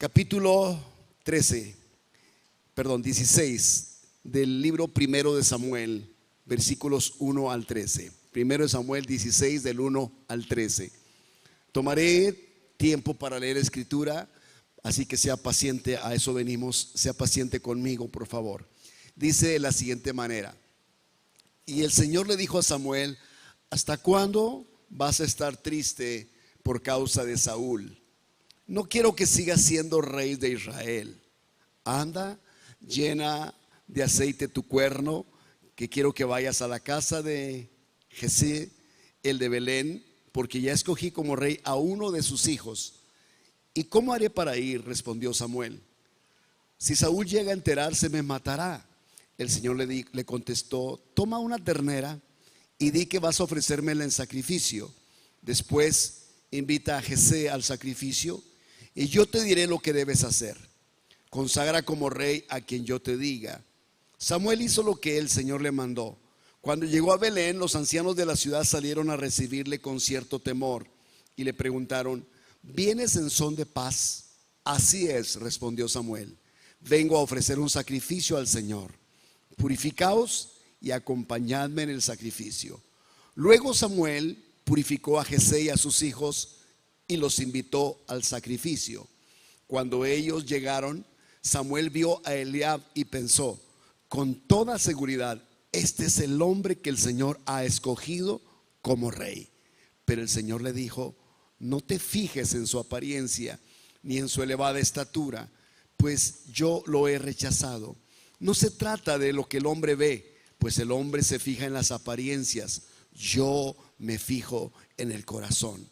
capítulo 16 del libro primero de Samuel, versículos 1 al 13. Primero de Samuel 16 del 1 al 13. Tomaré tiempo para leer escritura, así que sea paciente, a eso venimos, sea paciente conmigo, por favor. Dice de la siguiente manera: y el Señor le dijo a Samuel: ¿hasta cuándo vas a estar triste por causa de Saúl? No quiero que sigas siendo rey de Israel. Anda, llena de aceite tu cuerno, que quiero que vayas a la casa de Jesé, el de Belén, porque ya escogí como rey a uno de sus hijos. ¿Y cómo haré para ir?, respondió Samuel. Si Saúl llega a enterarse, me matará. El Señor le contestó: toma una ternera y di que vas a ofrecérmela en sacrificio. Después invita a Jesé al sacrificio y yo te diré lo que debes hacer. Consagra como rey a quien yo te diga. Samuel hizo lo que el Señor le mandó. Cuando llegó a Belén, los ancianos de la ciudad salieron a recibirle con cierto temor y le preguntaron: ¿vienes en son de paz? Así es, respondió Samuel. Vengo a ofrecer un sacrificio al Señor. Purificaos y acompañadme en el sacrificio. Luego Samuel purificó a Jesé y a sus hijos y los invitó al sacrificio. Cuando ellos llegaron, Samuel vio a Eliab y pensó: con toda seguridad, este es el hombre que el Señor ha escogido como rey. Pero el Señor le dijo: no te fijes en su apariencia ni en su elevada estatura, pues yo lo he rechazado. No se trata de lo que el hombre ve, pues el hombre se fija en las apariencias. Yo me fijo en el corazón.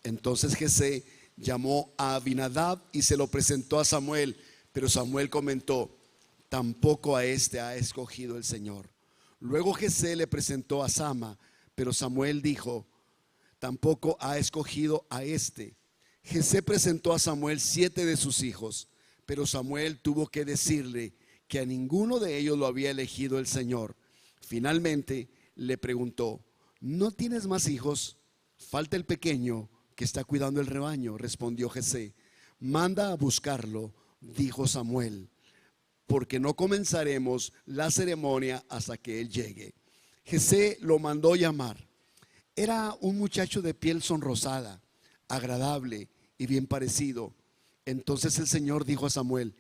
Entonces Jesé llamó a Abinadab y se lo presentó a Samuel. Pero Samuel comentó: tampoco a este ha escogido el Señor. Luego Jesé le presentó a Sama, pero Samuel dijo: tampoco ha escogido a este. Jesé presentó a Samuel 7 de sus hijos, pero Samuel tuvo que decirle que a ninguno de ellos lo había elegido el Señor. Finalmente le preguntó: ¿no tienes más hijos? Falta el pequeño que está cuidando el rebaño, respondió Jesé. Manda a buscarlo, dijo Samuel, porque no comenzaremos la ceremonia hasta que él llegue. Jesé lo mandó llamar. Era un muchacho de piel sonrosada, agradable y bien parecido. Entonces el Señor dijo a Samuel: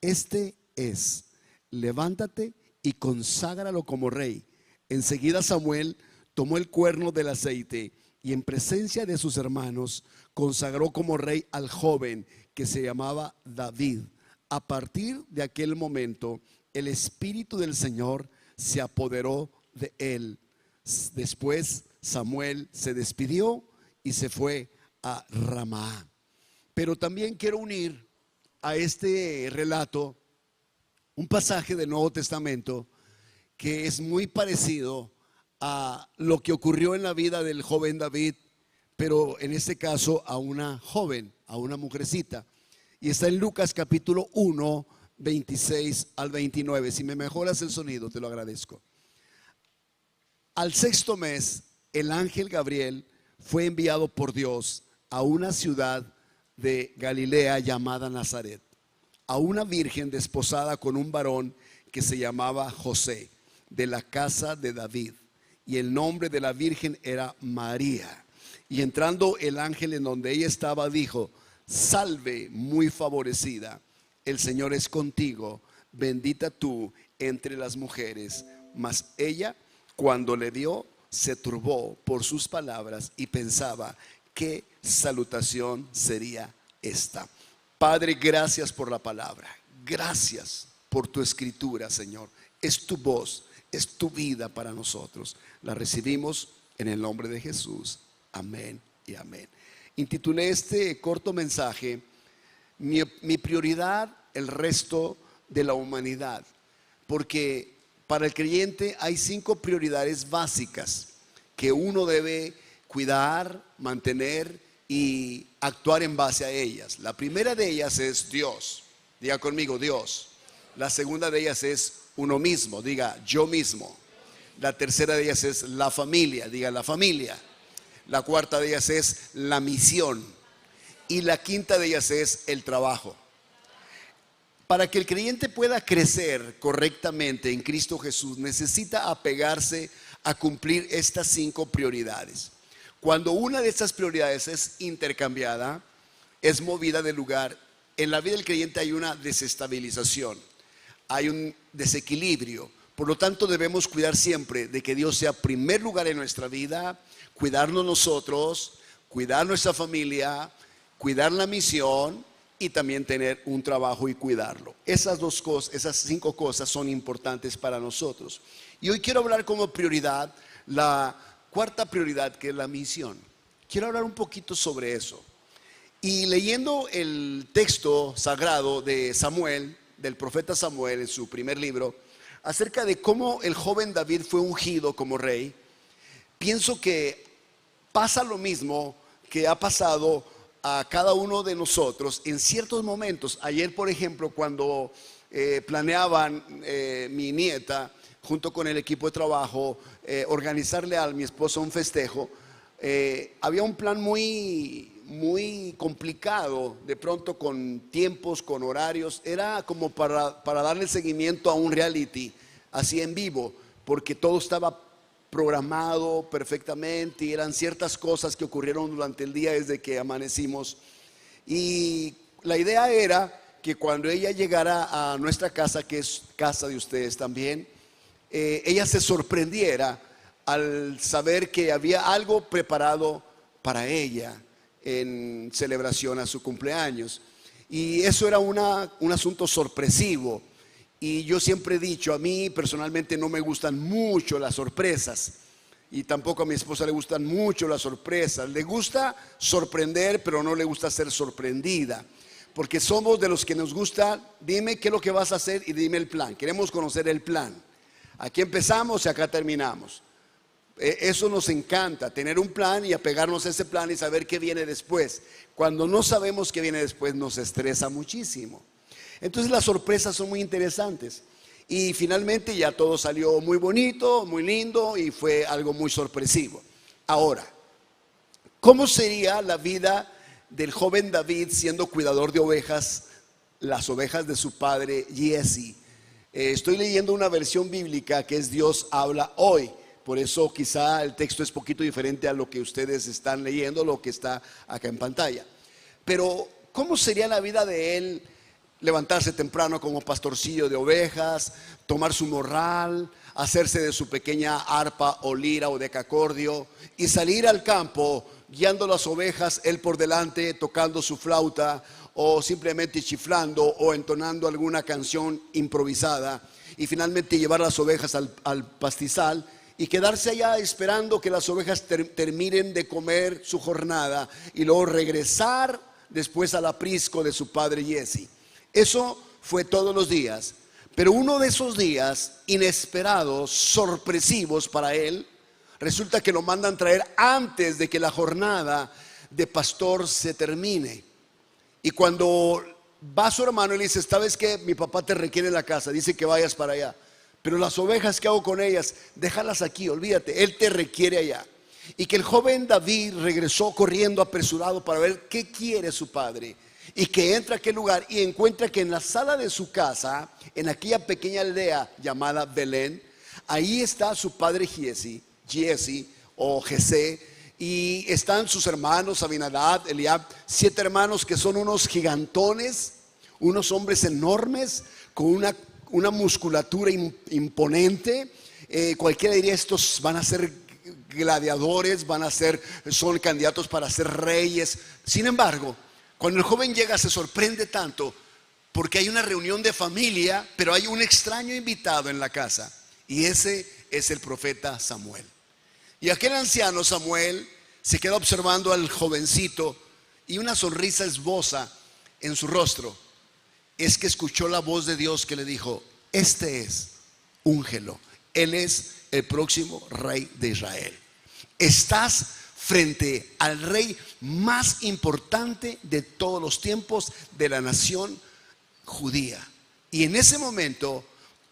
este es, levántate y conságralo como rey. Enseguida Samuel tomó el cuerno del aceite y en presencia de sus hermanos consagró como rey al joven que se llamaba David. A partir de aquel momento el Espíritu del Señor se apoderó de él. Después Samuel se despidió y se fue a Ramá. Pero también quiero unir a este relato un pasaje del Nuevo Testamento que es muy parecido a lo que ocurrió en la vida del joven David, pero en este caso a una joven, a una mujercita. Y está en Lucas capítulo 1, 26 al 29. Si me mejoras el sonido, te lo agradezco. Al sexto mes, el ángel Gabriel fue enviado por Dios a una ciudad de Galilea llamada Nazaret, a una virgen desposada con un varón que se llamaba José, de la casa de David, y el nombre de la virgen era María. Y entrando el ángel en donde ella estaba, dijo: salve, muy favorecida, el Señor es contigo, bendita tú entre las mujeres. Mas ella, cuando le vio, se turbó por sus palabras y pensaba: ¿qué salutación sería esta? Padre, gracias por la palabra, gracias por tu escritura, Señor. Es tu voz, es tu vida para nosotros. La recibimos en el nombre de Jesús. Amén y amén. Intitulé este corto mensaje: mi prioridad, el resto de la humanidad. Porque para el creyente hay 5 prioridades básicas que uno debe cuidar, mantener y actuar en base a ellas. La primera de ellas es Dios. Diga conmigo: Dios. La segunda de ellas es uno mismo. Diga: yo mismo. La tercera de ellas es la familia. Diga: la familia. La cuarta de ellas es la misión. Y la quinta de ellas es el trabajo. Para que el creyente pueda crecer correctamente en Cristo Jesús, necesita apegarse a cumplir estas 5 prioridades. Cuando una de estas prioridades es intercambiada, es movida del lugar, en la vida del creyente hay una desestabilización, hay un desequilibrio. Por lo tanto, debemos cuidar siempre de que Dios sea primer lugar en nuestra vida, cuidarnos nosotros, cuidar nuestra familia, cuidar la misión y también tener un trabajo y cuidarlo. Esas 2 cosas, esas 5 cosas son importantes para nosotros. Y hoy quiero hablar como prioridad la 4ª prioridad, que es la misión. Quiero hablar un poquito sobre eso. Y leyendo el texto sagrado de Samuel, del profeta Samuel en su primer libro, acerca de cómo el joven David fue ungido como rey, pienso que pasa lo mismo que ha pasado a cada uno de nosotros en ciertos momentos. Ayer, por ejemplo, cuando planeaban mi nieta junto con el equipo de trabajo organizarle a mi esposa un festejo, había un plan muy complicado, de pronto, con tiempos, con horarios. Era como para darle seguimiento a un reality así en vivo, porque todo estaba programado perfectamente y eran ciertas cosas que ocurrieron durante el día desde que amanecimos. Y la idea era que cuando ella llegara a nuestra casa, que es casa de ustedes también, ella se sorprendiera al saber que había algo preparado para ella en celebración a su cumpleaños. Y eso era un asunto sorpresivo. Y yo siempre he dicho, a mí personalmente no me gustan mucho las sorpresas, y tampoco a mi esposa le gustan mucho las sorpresas. Le gusta sorprender, pero no le gusta ser sorprendida, porque somos de los que nos gusta: dime qué es lo que vas a hacer y dime el plan. Queremos conocer el plan. Aquí empezamos y acá terminamos. Eso nos encanta, tener un plan y apegarnos a ese plan y saber qué viene después. Cuando no sabemos qué viene después, nos estresa muchísimo. Entonces las sorpresas son muy interesantes. Y finalmente ya todo salió muy bonito, muy lindo, y fue algo muy sorpresivo. Ahora, ¿cómo sería la vida del joven David siendo cuidador de ovejas, las ovejas de su padre Giezi? Estoy leyendo una versión bíblica que es Dios habla hoy. Por eso quizá el texto es poquito diferente a lo que ustedes están leyendo, lo que está acá en pantalla. Pero ¿cómo sería la vida de él? Levantarse temprano como pastorcillo de ovejas, tomar su morral, hacerse de su pequeña arpa o lira o decacordio y salir al campo guiando las ovejas, él por delante tocando su flauta o simplemente chiflando o entonando alguna canción improvisada, y finalmente llevar las ovejas al pastizal y quedarse allá esperando que las ovejas terminen de comer su jornada y luego regresar después al aprisco de su padre Giezi. Eso fue todos los días. Pero uno de esos días inesperados, sorpresivos para él, resulta que lo mandan traer antes de que la jornada de pastor se termine. Y cuando va su hermano y le dice: ¿sabes qué? Mi papá te requiere en la casa, dice que vayas para allá. Pero las ovejas, ¿qué hago con ellas? Déjalas aquí, olvídate, él te requiere allá. Y que el joven David regresó corriendo apresurado para ver qué quiere su padre. Y que entra a aquel lugar y encuentra que en la sala de su casa, en aquella pequeña aldea llamada Belén, ahí está su padre Giezi o Jesé, y están sus hermanos Abinadab, Eliab, 7 hermanos que son unos gigantones, unos hombres enormes con una musculatura imponente. Cualquiera diría: estos van a ser gladiadores, son candidatos para ser reyes. Sin embargo, cuando el joven llega, se sorprende tanto porque hay una reunión de familia, pero hay un extraño invitado en la casa, y ese es el profeta Samuel. Y aquel anciano Samuel se queda observando al jovencito, y una sonrisa esboza en su rostro. Es que escuchó la voz de Dios que le dijo: este es, úngelo, él es el próximo rey de Israel. Estás frente al rey más importante de todos los tiempos de la nación judía. Y en ese momento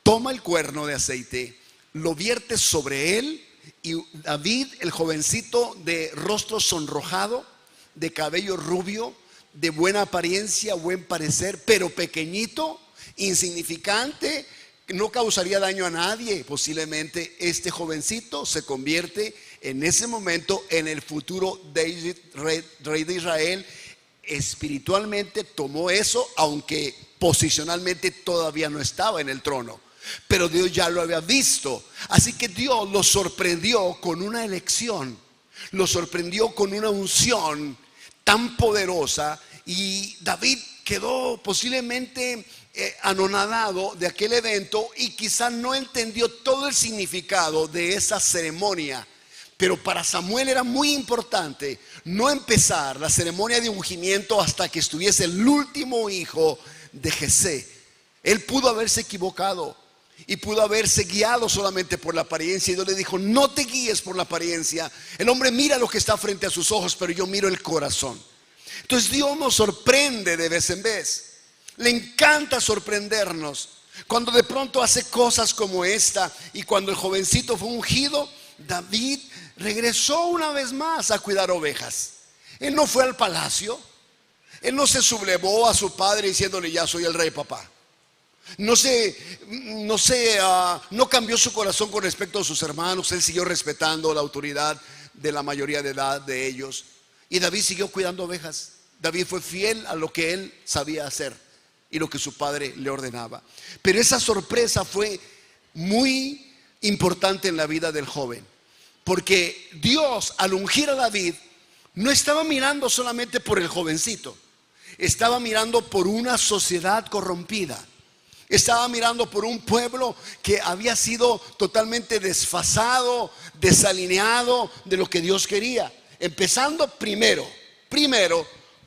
toma el cuerno de aceite, lo vierte sobre él, y David, el jovencito de rostro sonrojado, de cabello rubio, de buena apariencia, buen parecer, pero pequeñito, insignificante, no causaría daño a nadie. Posiblemente este jovencito se convierte en ese momento en el futuro rey de Israel. Espiritualmente tomó eso, aunque posicionalmente todavía no estaba en el trono, pero Dios ya lo había visto. Así que Dios lo sorprendió con una elección, lo sorprendió con una unción tan poderosa, y David quedó posiblemente anonadado de aquel evento, y quizás no entendió todo el significado de esa ceremonia. Pero para Samuel era muy importante no empezar la ceremonia de ungimiento hasta que estuviese el último hijo de Jesé. Él pudo haberse equivocado y pudo haberse guiado solamente por la apariencia, y Dios le dijo: no te guíes por la apariencia. El hombre mira lo que está frente a sus ojos, pero yo miro el corazón. Entonces Dios nos sorprende de vez en vez. Le encanta sorprendernos cuando de pronto hace cosas como esta. Y cuando el jovencito fue ungido, David regresó una vez más a cuidar ovejas. Él no fue al palacio, él no se sublevó a su padre diciéndole: ya soy el rey, papá. No cambió su corazón con respecto a sus hermanos. Él siguió respetando la autoridad de la mayoría de edad de ellos, y David siguió cuidando ovejas. David fue fiel a lo que él sabía hacer y lo que su padre le ordenaba. Pero esa sorpresa fue muy importante en la vida del joven, porque Dios, al ungir a David, no estaba mirando solamente por el jovencito, estaba mirando por una sociedad corrompida. Estaba mirando por un pueblo que había sido totalmente desfasado, desalineado de lo que Dios quería. Empezando primero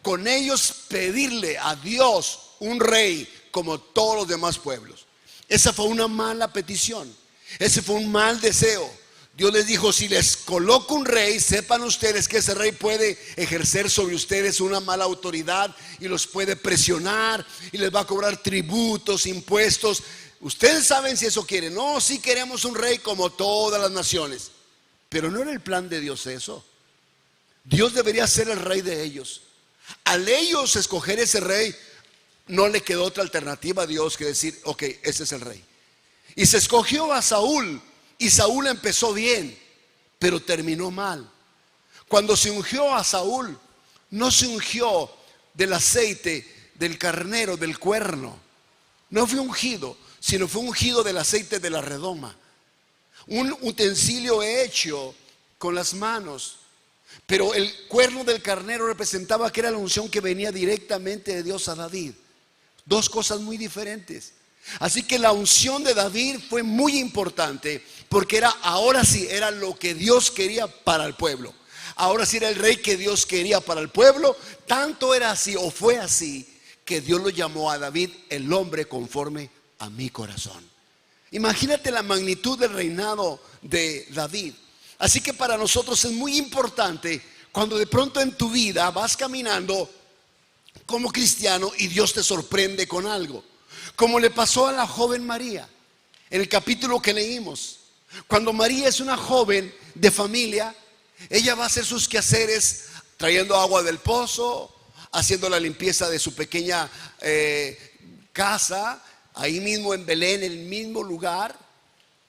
con ellos pedirle a Dios un rey como todos los demás pueblos. Esa fue una mala petición, ese fue un mal deseo. Dios les dijo: si les coloco un rey, sepan ustedes que ese rey puede ejercer sobre ustedes una mala autoridad y los puede presionar y les va a cobrar tributos, impuestos. Ustedes saben si eso quieren. No, sí queremos un rey como todas las naciones. Pero no era el plan de Dios eso. Dios debería ser el rey de ellos. Al ellos escoger ese rey, no le quedó otra alternativa a Dios que decir: ok, ese es el rey. Y se escogió a Saúl. Y Saúl empezó bien, pero terminó mal. Cuando se ungió a Saúl, no se ungió del aceite del carnero, del cuerno. No fue ungido, sino fue ungido del aceite de la redoma, un utensilio hecho con las manos. Pero el cuerno del carnero representaba que era la unción que venía directamente de Dios a David. Dos cosas muy diferentes. Así que la unción de David fue muy importante, porque ahora sí era lo que Dios quería para el pueblo. Ahora sí era el rey que Dios quería para el pueblo. Tanto era así, o fue así, que Dios lo llamó a David el hombre conforme a mi corazón. Imagínate la magnitud del reinado de David. Así que para nosotros es muy importante cuando de pronto en tu vida vas caminando como cristiano y Dios te sorprende con algo, como le pasó a la joven María en el capítulo que leímos. Cuando María es una joven de familia, ella va a hacer sus quehaceres trayendo agua del pozo, haciendo la limpieza de su pequeña casa, ahí mismo en Belén, en el mismo lugar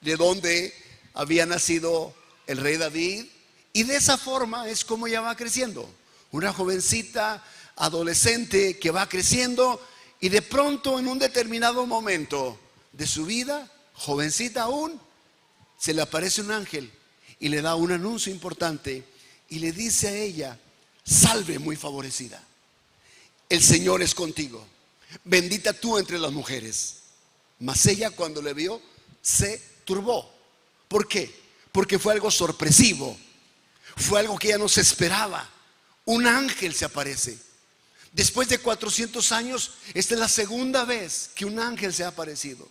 de donde había nacido el rey David. Y de esa forma es como ella va creciendo, una jovencita adolescente que va creciendo. Y de pronto, en un determinado momento de su vida, jovencita aún, se le aparece un ángel y le da un anuncio importante y le dice a ella: salve, muy favorecida, el Señor es contigo, bendita tú entre las mujeres. Mas ella, cuando le vio, se turbó. ¿Por qué? Porque fue algo sorpresivo, fue algo que ella no se esperaba. Un ángel se aparece. Después de 400 años, esta es la segunda vez que un ángel se ha aparecido.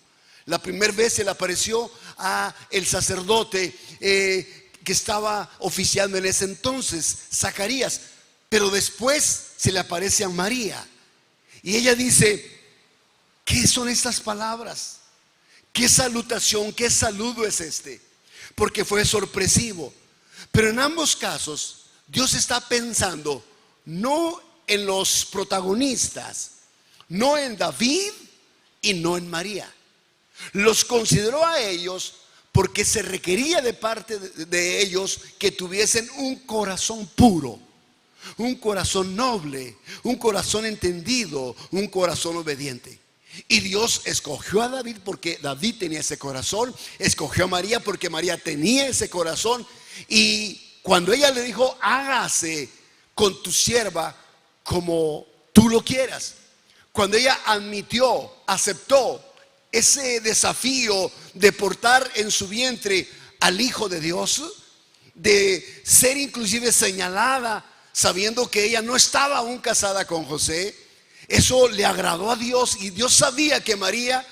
La primera vez se le apareció a el sacerdote que estaba oficiando en ese entonces, Zacarías. Pero después se le aparece a María. Y ella dice: ¿qué son estas palabras? ¿Qué salutación, qué saludo es este? Porque fue sorpresivo. Pero en ambos casos, Dios está pensando no en los protagonistas, no en David y no en María. Los consideró a ellos porque se requería de parte de ellos que tuviesen un corazón puro, un corazón noble, un corazón entendido, un corazón obediente. Y Dios escogió a David porque David tenía ese corazón, escogió a María porque María tenía ese corazón. Y cuando ella le dijo: hágase con tu sierva como tú lo quieras, cuando ella admitió, aceptó ese desafío de portar en su vientre al Hijo de Dios, de ser inclusive señalada sabiendo que ella no estaba aún casada con José, eso le agradó a Dios, y Dios sabía que María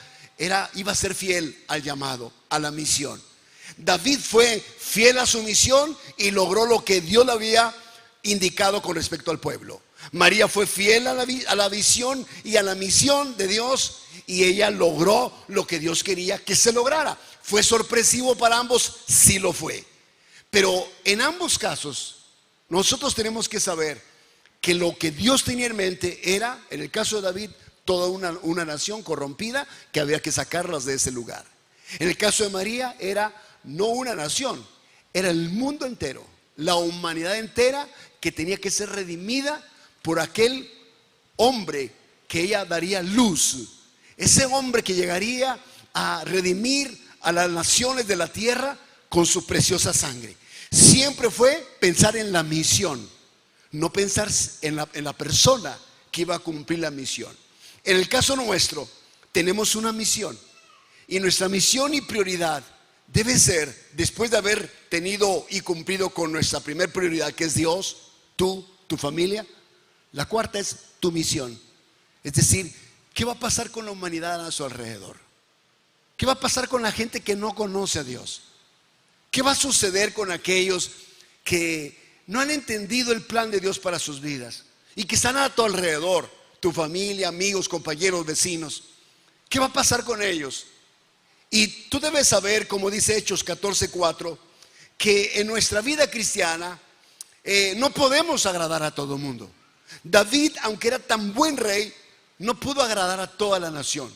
iba a ser fiel al llamado, a la misión. David fue fiel a su misión y logró lo que Dios le había indicado con respecto al pueblo. María fue fiel a la visión y a la misión de Dios, y ella logró lo que Dios quería que se lograra. ¿Fue sorpresivo para ambos? Sí lo fue. Pero en ambos casos nosotros tenemos que saber que lo que Dios tenía en mente era, en el caso de David, toda una nación corrompida que había que sacarlas de ese lugar. En el caso de María era no una nación, era el mundo entero, la humanidad entera, que tenía que ser redimida por aquel hombre que ella daría luz. Ese hombre que llegaría a redimir a las naciones de la tierra con su preciosa sangre. Siempre fue pensar en la misión, no pensar en la persona que iba a cumplir la misión. En el caso nuestro, tenemos una misión, y nuestra misión y prioridad debe ser, después de haber tenido y cumplido con nuestra primer prioridad, que es Dios, tú, tu familia, la cuarta es tu misión. Es decir, ¿qué va a pasar con la humanidad a su alrededor? ¿Qué va a pasar con la gente que no conoce a Dios? ¿Qué va a suceder con aquellos que no han entendido el plan de Dios para sus vidas y que están a tu alrededor, tu familia, amigos, compañeros, vecinos? ¿Qué va a pasar con ellos? Y tú debes saber, como dice Hechos 14:4, que en nuestra vida cristiana no podemos agradar a todo el mundo. David, aunque era tan buen rey, no pudo agradar a toda la nación.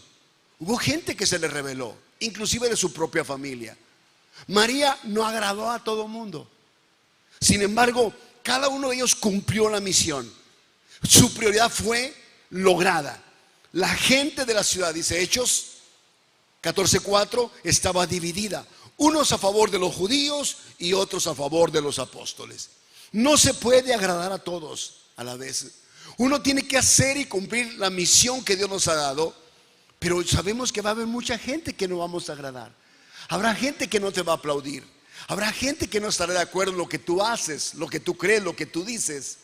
Hubo gente que se le rebeló, inclusive de su propia familia. María no agradó a todo el mundo. Sin embargo, cada uno de ellos cumplió la misión. Su prioridad fue lograda. La gente de la ciudad, dice Hechos 14:4, estaba dividida, unos a favor de los judíos y otros a favor de los apóstoles. No se puede agradar a todos a la vez. Uno tiene que hacer y cumplir la misión que Dios nos ha dado, pero sabemos que va a haber mucha gente que no vamos a agradar. Habrá gente que no te va a aplaudir, habrá gente que no estará de acuerdo en lo que tú haces, lo que tú crees, lo que tú dices,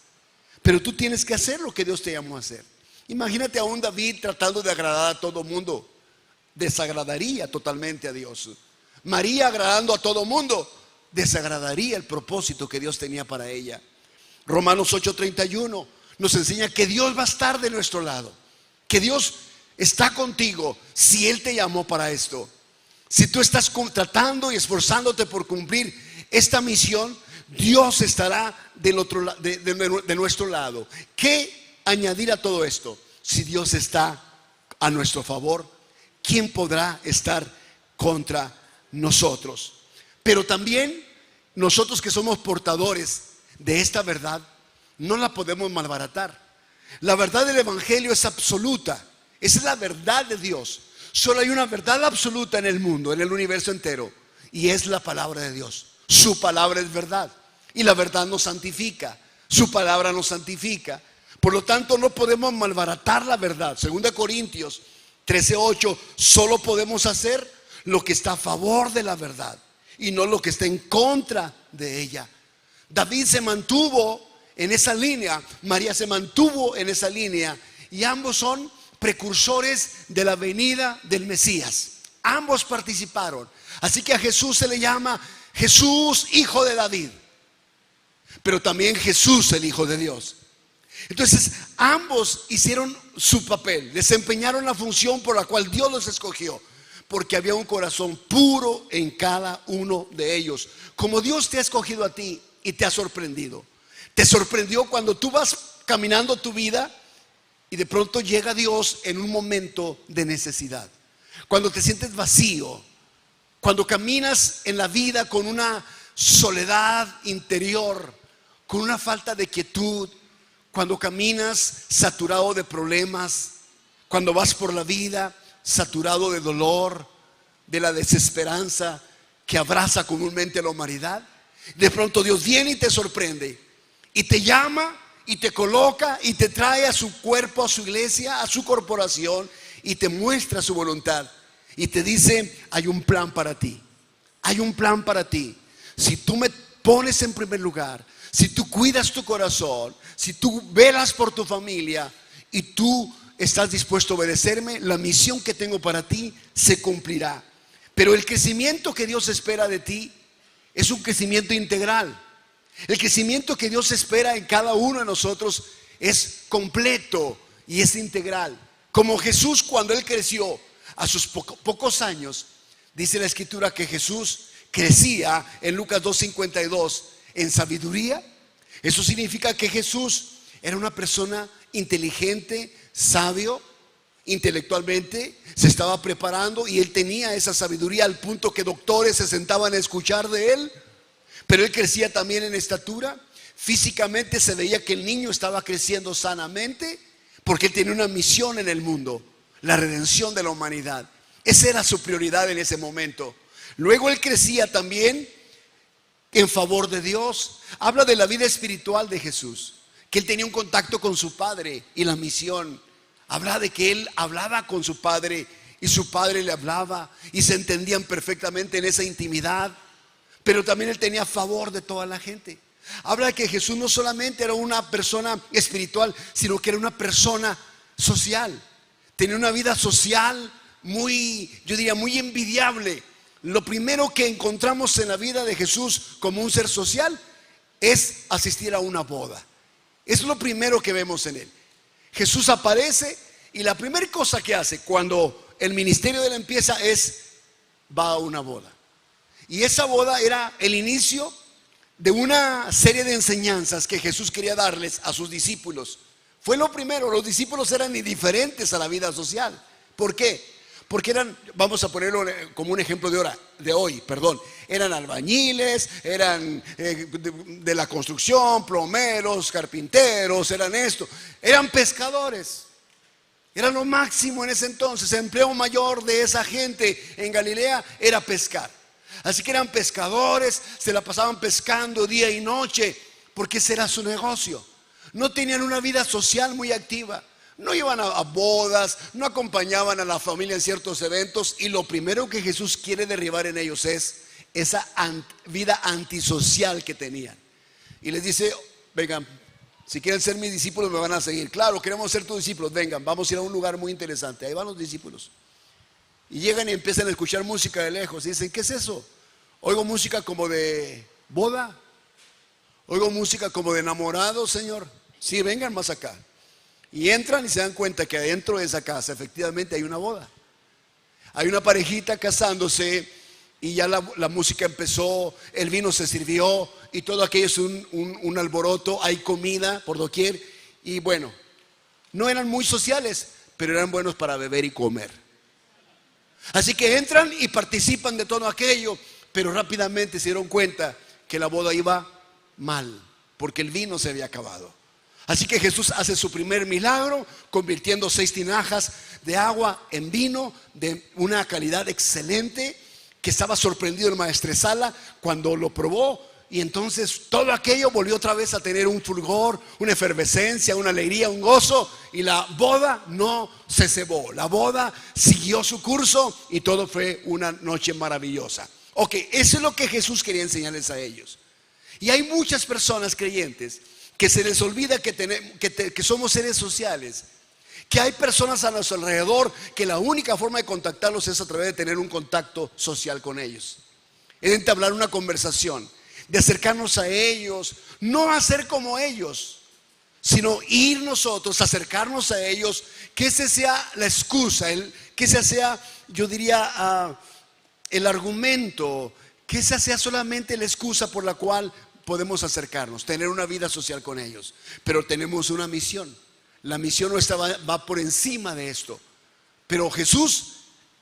pero tú tienes que hacer lo que Dios te llamó a hacer. Imagínate a un David tratando de agradar a todo el mundo, desagradaría totalmente a Dios. María agradando a todo el mundo, desagradaría el propósito que Dios tenía para ella. Romanos 8:31 nos enseña que Dios va a estar de nuestro lado, que Dios está contigo si Él te llamó para esto. Si tú estás tratando y esforzándote por cumplir esta misión, Dios estará de nuestro lado. ¿Qué añadir a todo esto? Si Dios está a nuestro favor, ¿quién podrá estar contra nosotros? Pero también nosotros que somos portadores de esta verdad, no la podemos malbaratar. La verdad del Evangelio es absoluta. Esa es la verdad de Dios. Solo hay una verdad absoluta en el mundo, en el universo entero, y es la palabra de Dios. Su palabra es verdad, y la verdad nos santifica. Su palabra nos santifica. Por lo tanto, no podemos malbaratar la verdad. 2 Corintios 13:8, solo podemos hacer lo que está a favor de la verdad y no lo que está en contra de ella. David se mantuvo en esa línea, María se mantuvo en esa línea, y ambos son precursores de la venida del Mesías. Ambos participaron. Así que a Jesús se le llama Jesús, hijo de David, pero también Jesús, el Hijo de Dios. Entonces ambos hicieron su papel, desempeñaron la función por la cual Dios los escogió, porque había un corazón puro en cada uno de ellos. Como Dios te ha escogido a ti y te ha sorprendido. Te sorprendió cuando tú vas caminando tu vida y de pronto llega Dios en un momento de necesidad. Cuando te sientes vacío, cuando caminas en la vida con una soledad interior, con una falta de quietud, cuando caminas saturado de problemas, cuando vas por la vida saturado de dolor, de la desesperanza que abraza comúnmente a la humanidad, de pronto Dios viene y te sorprende y te llama y te coloca y te trae a su cuerpo, a su iglesia, a su corporación, y te muestra su voluntad y te dice: hay un plan para ti, hay un plan para ti. Si tú me pones en primer lugar, si tú cuidas tu corazón, si tú velas por tu familia y tú estás dispuesto a obedecerme, la misión que tengo para ti se cumplirá. Pero el crecimiento que Dios espera de ti es un crecimiento integral. El crecimiento que Dios espera en cada uno de nosotros es completo y es integral. Como Jesús, cuando Él creció a sus pocos años, dice la Escritura que Jesús crecía en Lucas 2:52 en sabiduría. Eso significa que Jesús era una persona inteligente, sabio, intelectualmente se estaba preparando, y Él tenía esa sabiduría al punto que doctores se sentaban a escuchar de Él. Pero Él crecía también en estatura. Físicamente se veía que el niño estaba creciendo sanamente, porque Él tenía una misión en el mundo: la redención de la humanidad. Esa era su prioridad en ese momento. Luego Él crecía también en favor de Dios. Habla de la vida espiritual de Jesús, que Él tenía un contacto con su Padre y la misión. Habla de que Él hablaba con su Padre y su Padre le hablaba, y se entendían perfectamente en esa intimidad. Pero también Él tenía favor de toda la gente. Habla de que Jesús no solamente era una persona espiritual, sino que era una persona social. Tenía una vida social muy, yo diría, muy envidiable. Lo primero que encontramos en la vida de Jesús como un ser social es asistir a una boda. Es lo primero que vemos en Él. Jesús aparece y la primera cosa que hace cuando el ministerio de Él empieza es: va a una boda. Y esa boda era el inicio de una serie de enseñanzas que Jesús quería darles a sus discípulos. Fue lo primero. Los discípulos eran indiferentes a la vida social. ¿Por qué? Porque eran, vamos a ponerlo como un ejemplo de hoy, eran albañiles, eran de la construcción, plomeros, carpinteros, eran pescadores. Era lo máximo en ese entonces. El empleo mayor de esa gente en Galilea era pescar. Así que eran pescadores, se la pasaban pescando día y noche, porque ese era su negocio. No tenían una vida social muy activa. No iban a bodas, no acompañaban a la familia en ciertos eventos. Y lo primero que Jesús quiere derribar en ellos es esa vida antisocial que tenían. Y les dice: vengan, si quieren ser mis discípulos me van a seguir. Claro, queremos ser tus discípulos. Vengan, vamos a ir a un lugar muy interesante. Ahí van los discípulos. Y llegan y empiezan a escuchar música de lejos. Y dicen: ¿qué es eso? Oigo música como de boda. Oigo música como de enamorados, Señor. Sí, vengan más acá. Y entran y se dan cuenta que adentro de esa casa efectivamente hay una boda. Hay una parejita casándose, y ya la música empezó, el vino se sirvió y todo aquello es un alboroto. Hay comida por doquier. Y bueno, no eran muy sociales, pero eran buenos para beber y comer. Así que entran y participan de todo aquello, pero rápidamente se dieron cuenta que la boda iba mal, porque el vino se había acabado. Así que Jesús hace su primer milagro, convirtiendo 6 tinajas de agua en vino de una calidad excelente, que estaba sorprendido el maestresala cuando lo probó. Y entonces todo aquello volvió otra vez a tener un fulgor, una efervescencia, una alegría, un gozo. Y la boda no se cebó. La boda siguió su curso y todo fue una noche maravillosa. Ok, eso es lo que Jesús quería enseñarles a ellos. Y hay muchas personas creyentes que se les olvida que somos seres sociales, que hay personas a nuestro alrededor que la única forma de contactarlos es a través de tener un contacto social con ellos, es de entablar una conversación, de acercarnos a ellos, no hacer como ellos, sino ir nosotros, acercarnos a ellos, que ese sea la excusa, que ese sea, yo diría, el argumento, que esa sea solamente la excusa por la cual podemos acercarnos, tener una vida social con ellos. Pero tenemos una misión. La misión nuestra va por encima de esto. Pero Jesús,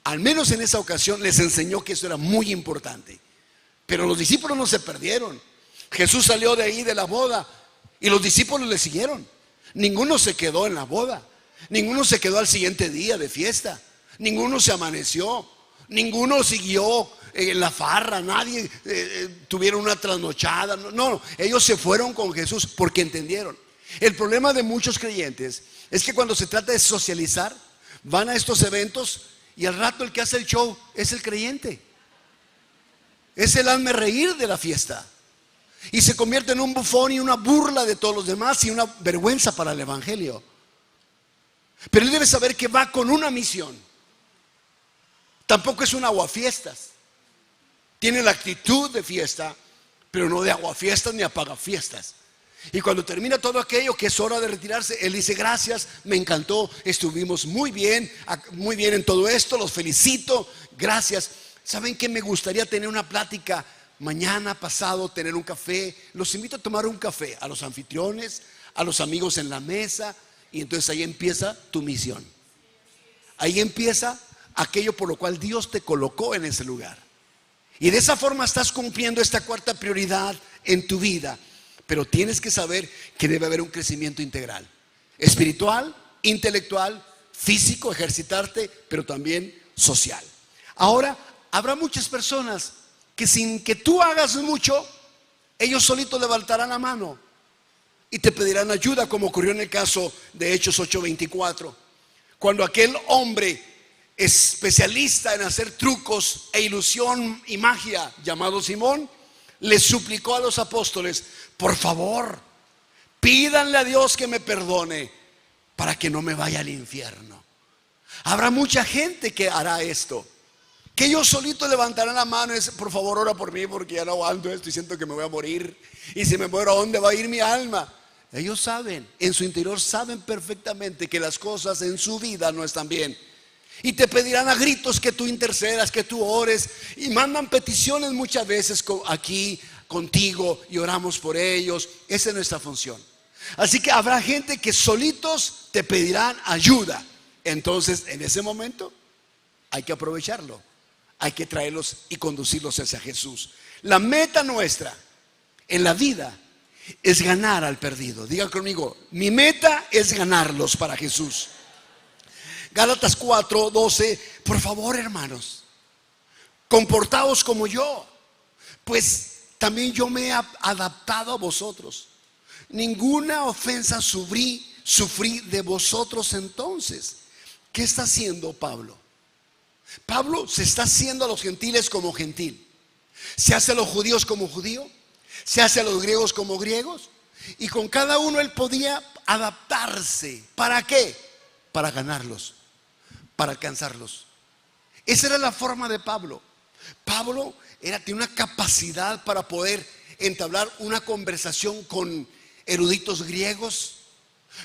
al menos en esa ocasión, les enseñó que eso era muy importante. Pero los discípulos no se perdieron. Jesús salió de ahí de la boda y los discípulos le siguieron. Ninguno se quedó en la boda. Ninguno se quedó al siguiente día de fiesta. Ninguno se amaneció. Ninguno siguió en la farra. Nadie tuvieron una trasnochada. No, ellos se fueron con Jesús porque entendieron. El problema de muchos creyentes es que cuando se trata de socializar, van a estos eventos y al rato el que hace el show es el creyente. Es el hazme reír de la fiesta. Y se convierte en un bufón y una burla de todos los demás y una vergüenza para el evangelio. Pero él debe saber que va con una misión. Tampoco es un aguafiestas. Tiene la actitud de fiesta, pero no de aguafiestas ni apagafiestas. Y cuando termina todo aquello, que es hora de retirarse, él dice: gracias, me encantó, estuvimos muy bien en todo esto, los felicito, gracias. ¿Saben qué? Me gustaría tener una plática mañana, pasado, tener un café. Los invito a tomar un café, a los anfitriones, a los amigos en la mesa. Y entonces ahí empieza tu misión. Ahí empieza aquello por lo cual Dios te colocó en ese lugar. Y de esa forma estás cumpliendo esta cuarta prioridad en tu vida. Pero tienes que saber que debe haber un crecimiento integral: espiritual, intelectual, físico, ejercitarte, pero también social. Ahora, habrá muchas personas que sin que tú hagas mucho, ellos solitos levantarán la mano y te pedirán ayuda, como ocurrió en el caso de Hechos 8:24, cuando aquel hombre especialista en hacer trucos e ilusión y magia, llamado Simón, le suplicó a los apóstoles: por favor, pídanle a Dios que me perdone para que no me vaya al infierno. Habrá mucha gente que hará esto, que ellos solitos levantarán la mano y dicen: por favor, ora por mí porque ya no aguanto esto y siento que me voy a morir. Y si me muero, ¿a dónde va a ir mi alma? Ellos saben, en su interior saben perfectamente que las cosas en su vida no están bien. Y te pedirán a gritos que tú intercedas, que tú ores. Y mandan peticiones muchas veces aquí contigo y oramos por ellos. Esa es nuestra función. Así que habrá gente que solitos te pedirán ayuda. Entonces, en ese momento hay que aprovecharlo. Hay que traerlos y conducirlos hacia Jesús. La meta nuestra en la vida es ganar al perdido. Digan conmigo: mi meta es ganarlos para Jesús. Gálatas 4:12. Por favor, hermanos, comportaos como yo, pues también yo me he adaptado a vosotros. Ninguna ofensa sufrí de vosotros entonces. ¿Qué está haciendo Pablo? Pablo se está haciendo a los gentiles como gentil. Se hace a los judíos como judío. Se hace a los griegos como griegos. Y con cada uno él podía adaptarse. ¿Para qué? Para ganarlos, para alcanzarlos. Esa era la forma de Pablo. Pablo tiene una capacidad para poder entablar una conversación con eruditos griegos,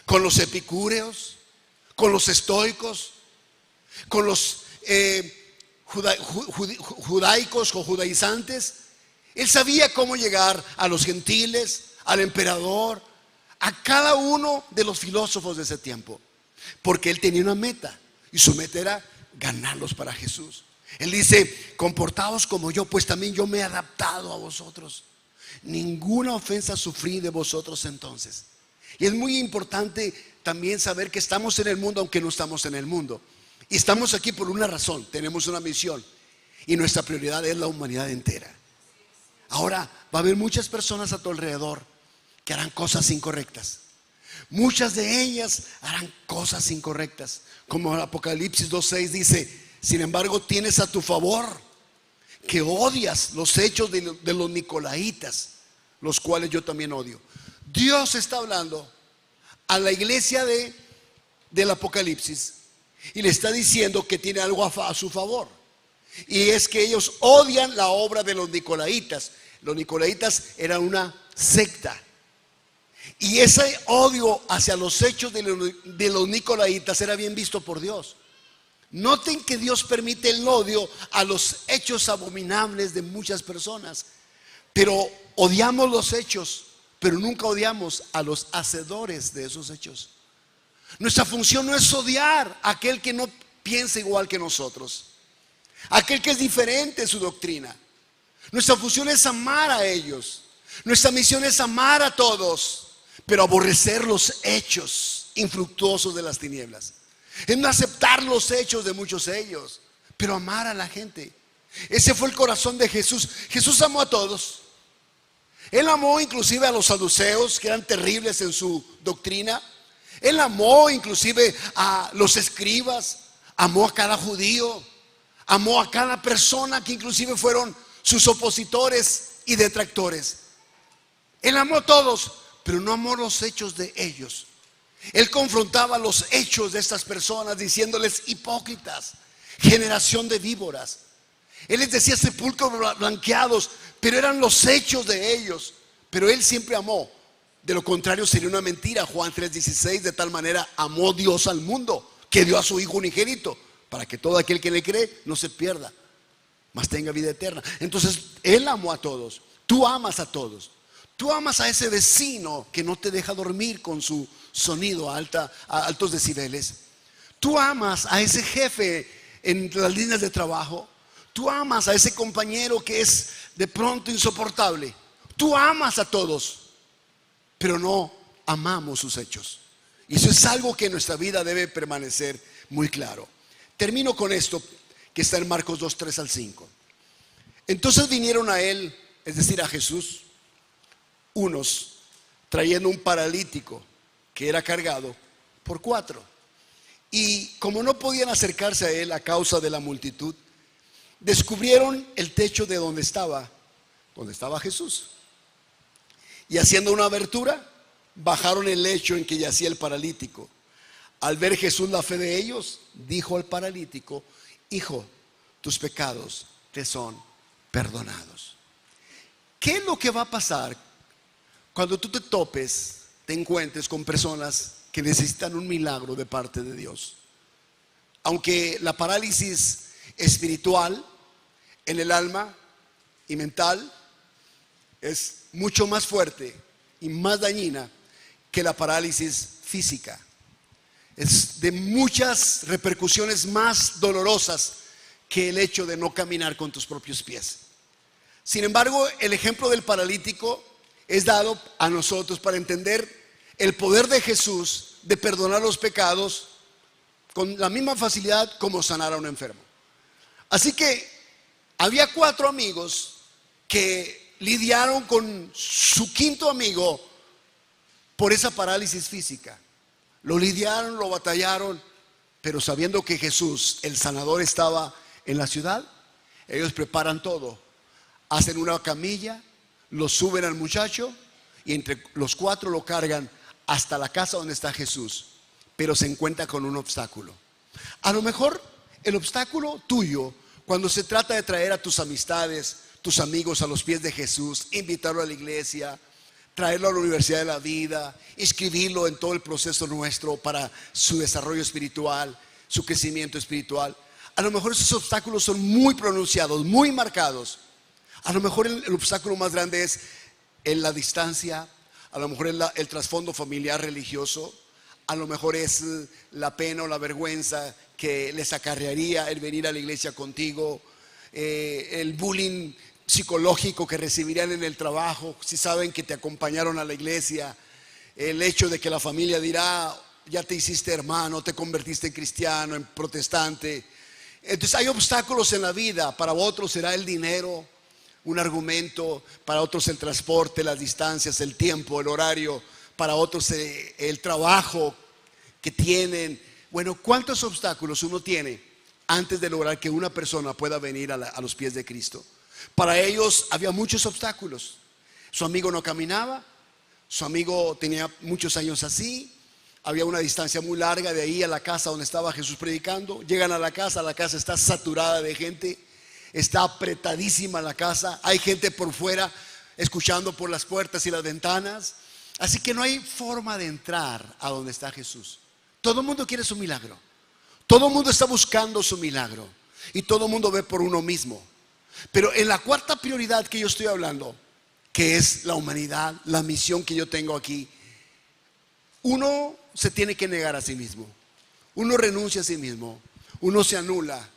con los epicúreos, con los estoicos, con los judaicos o judaizantes. Él sabía cómo llegar a los gentiles, al emperador, a cada uno de los filósofos de ese tiempo, porque él tenía una meta, y su meta era ganarlos para Jesús. Él dice: comportaos como yo, pues también yo me he adaptado a vosotros. Ninguna ofensa sufrí de vosotros entonces. Y es muy importante también saber que estamos en el mundo, aunque no estamos en el mundo. Y estamos aquí por una razón, tenemos una misión, y nuestra prioridad es la humanidad entera. Ahora va a haber muchas personas a tu alrededor que harán cosas incorrectas. Muchas de ellas harán cosas incorrectas, como Apocalipsis 2:6 dice: sin embargo, tienes a tu favor que odias los hechos de los nicolaítas, los cuales yo también odio. Dios está hablando a la iglesia del Apocalipsis y le está diciendo que tiene algo a su favor. Y es que ellos odian la obra de los nicolaítas. Los nicolaítas eran una secta. Y ese odio hacia los hechos de los nicolaítas era bien visto por Dios. Noten que Dios permite el odio a los hechos abominables de muchas personas. Pero odiamos los hechos, pero nunca odiamos a los hacedores de esos hechos. Nuestra función no es odiar a aquel que no piensa igual que nosotros, aquel que es diferente en su doctrina. Nuestra función es amar a ellos. Nuestra misión es amar a todos, pero aborrecer los hechos infructuosos de las tinieblas. Es no aceptar los hechos de muchos de ellos, pero amar a la gente. Ese fue el corazón de Jesús. Jesús amó a todos. Él amó inclusive a los saduceos, que eran terribles en su doctrina. Él amó inclusive a los escribas. Amó a cada judío. Amó a cada persona que inclusive fueron sus opositores y detractores. Él amó a todos, pero no amó los hechos de ellos. Él confrontaba los hechos de estas personas diciéndoles: hipócritas, generación de víboras. Él les decía: sepulcros blanqueados, pero eran los hechos de ellos. Pero él siempre amó. De lo contrario sería una mentira. Juan 3:16: de tal manera amó Dios al mundo, que dio a su Hijo unigénito, para que todo aquel que le cree no se pierda, mas tenga vida eterna. Entonces él amó a todos. Tú amas a todos. Tú amas a ese vecino que no te deja dormir con su sonido a altos decibeles. Tú amas a ese jefe en las líneas de trabajo. Tú amas a ese compañero que es de pronto insoportable. Tú amas a todos, pero no amamos sus hechos. Y eso es algo que en nuestra vida debe permanecer muy claro. Termino con esto que está en Marcos 2:3-5. Entonces vinieron a él, es decir, a Jesús, unos trayendo un paralítico que era cargado por 4. Y como no podían acercarse a él a causa de la multitud, descubrieron el techo de donde estaba Jesús. Y haciendo una abertura, bajaron el lecho en que yacía el paralítico. Al ver Jesús la fe de ellos, dijo al paralítico: hijo, tus pecados te son perdonados. ¿Qué es lo que va a pasar cuando tú te encuentres con personas que necesitan un milagro de parte de Dios? Aunque la parálisis espiritual en el alma y mental es mucho más fuerte y más dañina que la parálisis física. Es de muchas repercusiones más dolorosas que el hecho de no caminar con tus propios pies. Sin embargo, el ejemplo del paralítico es dado a nosotros para entender el poder de Jesús de perdonar los pecados con la misma facilidad como sanar a un enfermo. Así que había 4 amigos que lidiaron con su 5.º amigo por esa parálisis física. Lo lidiaron, lo batallaron, pero sabiendo que Jesús, el sanador, estaba en la ciudad, ellos preparan todo. Hacen una camilla, lo suben al muchacho y entre los 4 lo cargan hasta la casa donde está Jesús. Pero se encuentra con un obstáculo. A lo mejor el obstáculo tuyo, cuando se trata de traer a tus amistades, tus amigos a los pies de Jesús, invitarlo a la iglesia, traerlo a la universidad de la vida, inscribirlo en todo el proceso nuestro para su desarrollo espiritual, su crecimiento espiritual. A lo mejor esos obstáculos son muy pronunciados, muy marcados. A lo mejor el obstáculo más grande es en la distancia. A lo mejor es el trasfondo familiar religioso. A lo mejor es la pena o la vergüenza que les acarrearía el venir a la iglesia contigo, el bullying psicológico que recibirían en el trabajo si saben que te acompañaron a la iglesia, el hecho de que la familia dirá: ya te hiciste hermano, te convertiste en cristiano, en protestante. Entonces hay obstáculos en la vida. Para otros será el dinero un argumento, para otros el transporte, las distancias, el tiempo, el horario, para otros el trabajo que tienen. Bueno, ¿cuántos obstáculos uno tiene antes de lograr que una persona pueda venir a los pies de Cristo? Para ellos había muchos obstáculos. Su amigo no caminaba, su amigo tenía muchos años así, había una distancia muy larga de ahí a la casa donde estaba Jesús predicando. Llegan a la casa está saturada de gente, está apretadísima la casa, hay gente por fuera escuchando por las puertas y las ventanas. Así que no hay forma de entrar a donde está Jesús. Todo el mundo quiere su milagro, todo el mundo está buscando su milagro y todo el mundo ve por uno mismo. Pero en la 4ª prioridad que yo estoy hablando, que es la humanidad, la misión que yo tengo aquí, uno se tiene que negar a sí mismo. Uno renuncia a sí mismo. Uno se anula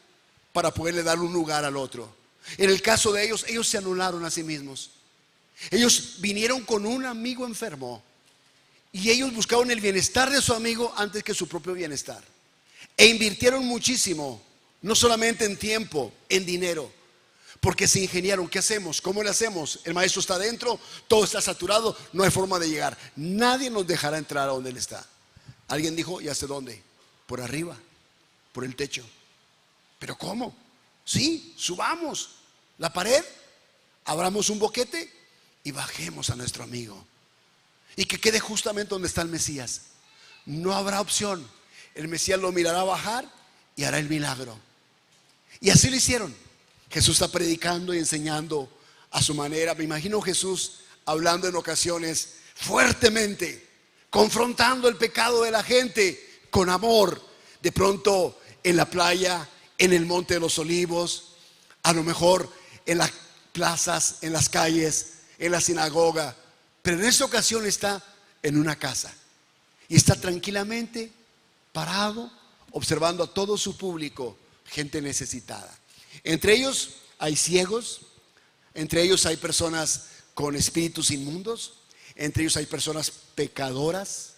para poderle dar un lugar al otro. En el caso de ellos, ellos se anularon a sí mismos. Ellos vinieron con un amigo enfermo y ellos buscaron el bienestar de su amigo antes que su propio bienestar. E invirtieron muchísimo, no solamente en tiempo, en dinero, porque se ingeniaron. ¿Qué hacemos? ¿Cómo le hacemos? El maestro está adentro, todo está saturado, no hay forma de llegar. Nadie nos dejará entrar a donde él está. Alguien dijo, ¿ya sé dónde? Por arriba, por el techo. ¿Pero cómo? Sí, subamos la pared, abramos un boquete y bajemos a nuestro amigo. Y que quede justamente donde está el Mesías. No habrá opción. El Mesías lo mirará bajar y hará el milagro. Y así lo hicieron. Jesús está predicando y enseñando a su manera. Me imagino Jesús hablando en ocasiones fuertemente, confrontando el pecado de la gente con amor. De pronto en la playa, en el Monte de los Olivos, a lo mejor en las plazas, en las calles, en la sinagoga. Pero en esta ocasión está en una casa y está tranquilamente parado, observando a todo su público, gente necesitada. Entre ellos hay ciegos, entre ellos hay personas con espíritus inmundos, entre ellos hay personas pecadoras,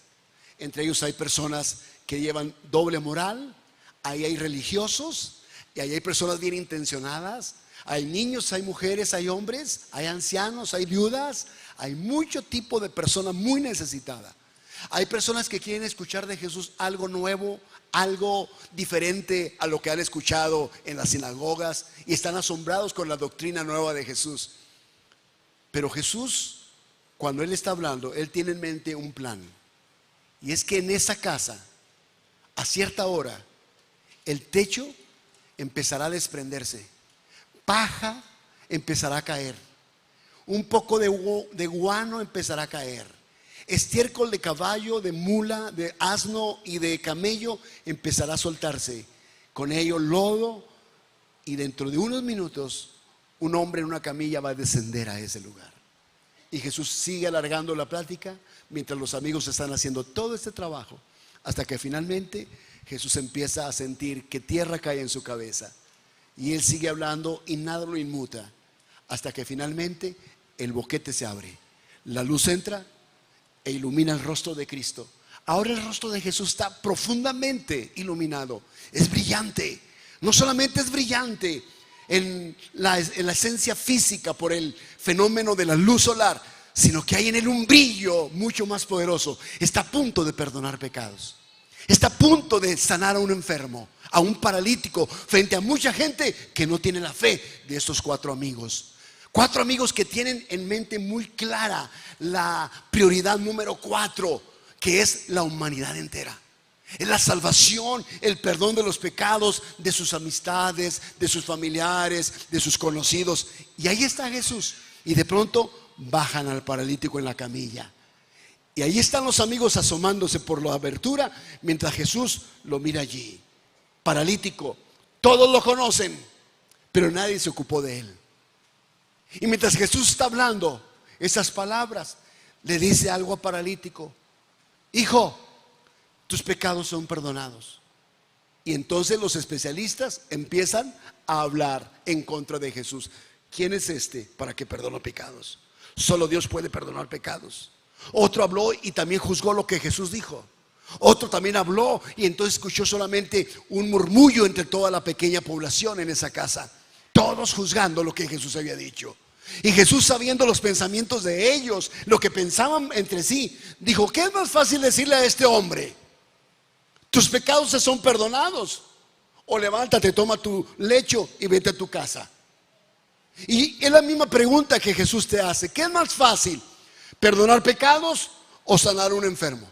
entre ellos hay personas que llevan doble moral, ahí hay religiosos y ahí hay personas bien intencionadas, hay niños, hay mujeres, hay hombres, hay ancianos, hay viudas, hay mucho tipo de personas muy necesitadas. Hay personas que quieren escuchar de Jesús algo nuevo, algo diferente a lo que han escuchado en las sinagogas y están asombrados con la doctrina nueva de Jesús. Pero Jesús, cuando Él está hablando, Él tiene en mente un plan. Y es que en esa casa, a cierta hora, el techo empezará a desprenderse, paja empezará a caer, un poco de guano empezará a caer. Estiércol de caballo, de mula, de asno y de camello empezará a soltarse. Con ello lodo, y dentro de unos minutos un hombre en una camilla va a descender a ese lugar. Y Jesús sigue alargando la plática mientras los amigos están haciendo todo este trabajo, hasta que finalmente Jesús empieza a sentir que tierra cae en su cabeza. Y Él sigue hablando y nada lo inmuta, hasta que finalmente el boquete se abre, la luz entra e ilumina el rostro de Cristo. Ahora el rostro de Jesús está profundamente iluminado, es brillante. No solamente es brillante en la esencia física por el fenómeno de la luz solar, sino que hay en él un brillo mucho más poderoso. Está a punto de perdonar pecados, está a punto de sanar a un enfermo, a un paralítico, frente a mucha gente que no tiene la fe de estos cuatro amigos. Cuatro amigos que tienen en mente muy clara la prioridad número 4, que es la humanidad entera. Es la salvación, el perdón de los pecados de sus amistades, de sus familiares, de sus conocidos. Y ahí está Jesús. Y de pronto bajan al paralítico en la camilla. Y ahí están los amigos asomándose por la abertura, mientras Jesús lo mira allí. Paralítico, todos lo conocen, pero nadie se ocupó de él. Y mientras Jesús está hablando esas palabras, le dice algo al paralítico: hijo, tus pecados son perdonados. Y entonces los especialistas empiezan a hablar en contra de Jesús. ¿Quién es este para que perdone pecados? Solo Dios puede perdonar pecados. Otro habló y también juzgó lo que Jesús dijo. Otro también habló y entonces escuchó solamente un murmullo entre toda la pequeña población en esa casa, todos juzgando lo que Jesús había dicho. Y Jesús, sabiendo los pensamientos de ellos, lo que pensaban entre sí, dijo: ¿qué es más fácil decirle a este hombre? Tus pecados se son perdonados, o levántate, toma tu lecho y vete a tu casa. Y es la misma pregunta que Jesús te hace: ¿qué es más fácil? ¿Perdonar pecados o sanar a un enfermo?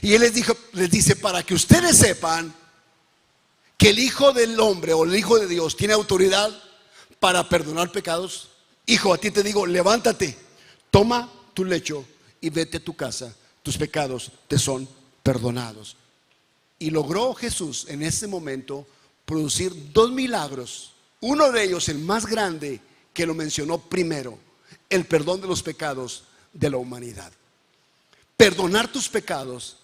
Y Él les dice, para que ustedes sepan que el Hijo del Hombre o el Hijo de Dios tiene autoridad para perdonar pecados. Hijo, a ti te digo, levántate, toma tu lecho y vete a tu casa, tus pecados te son perdonados. Y logró Jesús en ese momento producir 2 milagros. Uno de ellos, el más grande, que lo mencionó primero: el perdón de los pecados de la humanidad. perdonar tus pecados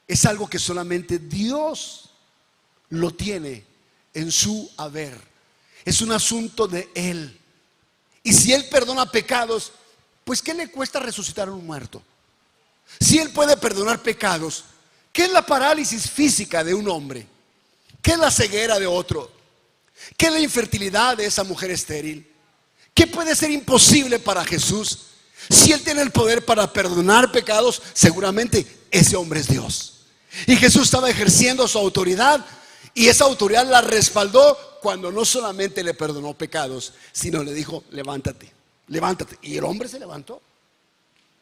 es algo que solamente Dios lo tiene en su haber. Es un asunto de Él. Y si Él perdona pecados, pues ¿qué le cuesta resucitar a un muerto? Si Él puede perdonar pecados, ¿qué es la parálisis física de un hombre? ¿Qué es la ceguera de otro? ¿Qué es la infertilidad de esa mujer estéril? ¿Qué puede ser imposible para Jesús? Si Él tiene el poder para perdonar pecados, seguramente ese hombre es Dios. Y Jesús estaba ejerciendo su autoridad, y esa autoridad la respaldó cuando no solamente le perdonó pecados, sino le dijo: levántate, levántate. Y el hombre se levantó.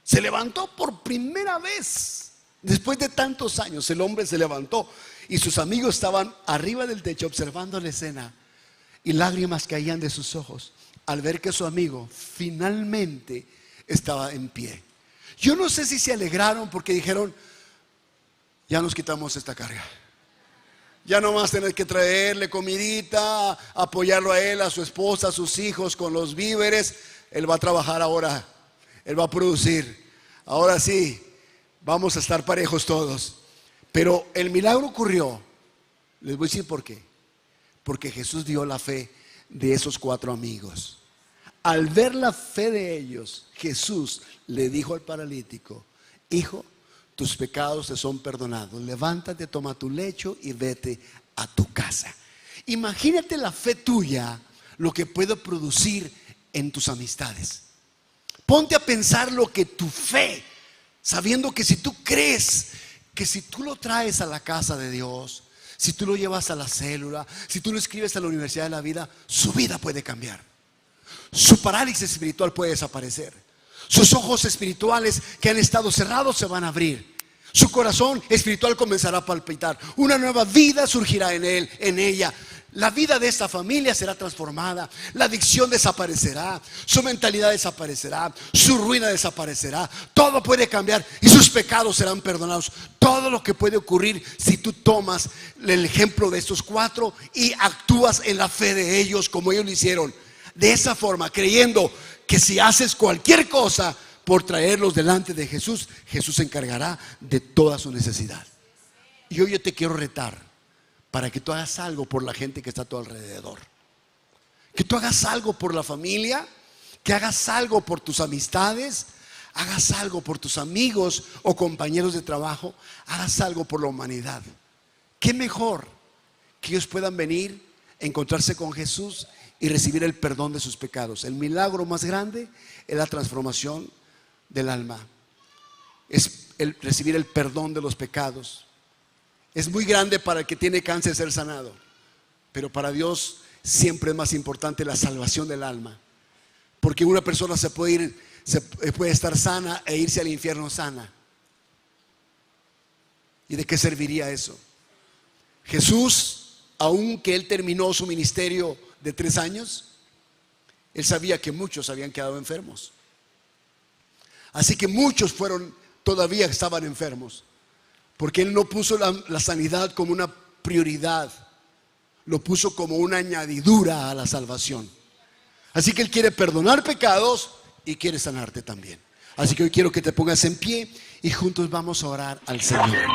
Se levantó por primera vez. Después de tantos años, el hombre se levantó, y sus amigos estaban arriba del techo observando la escena, y lágrimas caían de sus ojos al ver que su amigo finalmente estaba en pie. Yo no sé si se alegraron porque dijeron: ya nos quitamos esta carga. Ya no más tener que traerle comidita, apoyarlo a él, a su esposa, a sus hijos con los víveres. Él va a trabajar ahora, él va a producir. Ahora sí, vamos a estar parejos todos. Pero el milagro ocurrió. Les voy a decir por qué. Porque Jesús dio la fe de esos 4 amigos. Al ver la fe de ellos, Jesús le dijo al paralítico: hijo, tus pecados te son perdonados. Levántate, toma tu lecho y vete a tu casa. Imagínate la fe tuya, lo que puede producir en tus amistades. Ponte a pensar lo que tu fe, sabiendo que si tú crees que si tú lo traes a la casa de Dios, si tú lo llevas a la célula, si tú lo escribes a la universidad de la vida, su vida puede cambiar. Su parálisis espiritual puede desaparecer. Sus ojos espirituales que han estado cerrados se van a abrir. Su corazón espiritual comenzará a palpitar. Una nueva vida surgirá en él, en ella. La vida de esta familia será transformada. La adicción desaparecerá. Su mentalidad desaparecerá. Su ruina desaparecerá. Todo puede cambiar y sus pecados serán perdonados. Todo lo que puede ocurrir si tú tomas el ejemplo de estos 4 y actúas en la fe de ellos como ellos lo hicieron. De esa forma, creyendo que si haces cualquier cosa por traerlos delante de Jesús, Jesús se encargará de toda su necesidad. Y hoy yo te quiero retar para que tú hagas algo por la gente que está a tu alrededor. Que tú hagas algo por la familia, que hagas algo por tus amistades, hagas algo por tus amigos o compañeros de trabajo, hagas algo por la humanidad. ¿Qué mejor que ellos puedan venir, encontrarse con Jesús y recibir el perdón de sus pecados? El milagro más grande es la transformación del alma, es recibir el perdón de los pecados. Es muy grande para el que tiene cáncer ser sanado, pero para Dios siempre es más importante la salvación del alma, porque una persona se puede estar sana e irse al infierno sana. ¿Y de qué serviría eso? Jesús, aunque él terminó su ministerio de 3 años, él sabía que muchos habían quedado enfermos. Así que muchos todavía estaban enfermos, porque él no puso la sanidad como una prioridad, lo puso como una añadidura a la salvación. Así que él quiere perdonar pecados y quiere sanarte también. Así que hoy quiero que te pongas en pie y juntos vamos a orar al Señor.